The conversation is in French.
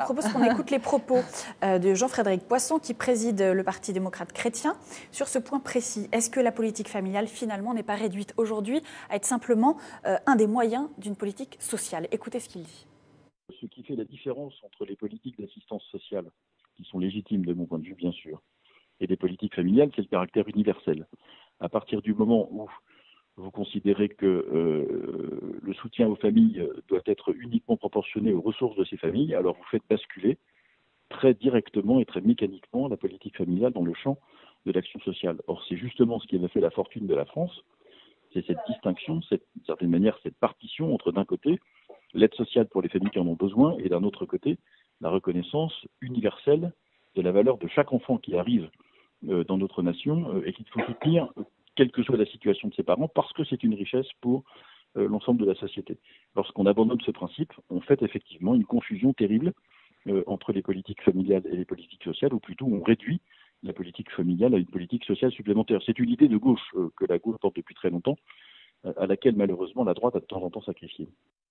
Je propose qu'on écoute les propos de Jean-Frédéric Poisson, qui préside le Parti démocrate chrétien, sur ce point précis. Est-ce que la politique familiale, finalement, n'est pas réduite aujourd'hui à être simplement un des moyens d'une politique sociale? Écoutez ce qu'il dit. Ce qui fait la différence entre les politiques d'assistance sociale, qui sont légitimes de mon point de vue bien sûr, et les politiques familiales, c'est le caractère universel. À partir du moment où vous considérez que le soutien aux familles doit être uniquement proportionné aux ressources de ces familles, alors vous faites basculer très directement et très mécaniquement la politique familiale dans le champ de l'action sociale. Or, c'est justement ce qui avait fait la fortune de la France, c'est cette distinction, d'une certaine manière, cette partition entre, d'un côté, l'aide sociale pour les familles qui en ont besoin, et d'un autre côté, la reconnaissance universelle de la valeur de chaque enfant qui arrive dans notre nation et qu'il faut soutenir, quelle que soit la situation de ses parents, parce que c'est une richesse pour l'ensemble de la société. Lorsqu'on abandonne ce principe, on fait effectivement une confusion terrible entre les politiques familiales et les politiques sociales, ou plutôt on réduit la politique familiale à une politique sociale supplémentaire. C'est une idée de gauche que la gauche porte depuis très longtemps, à laquelle malheureusement la droite a de temps en temps sacrifié.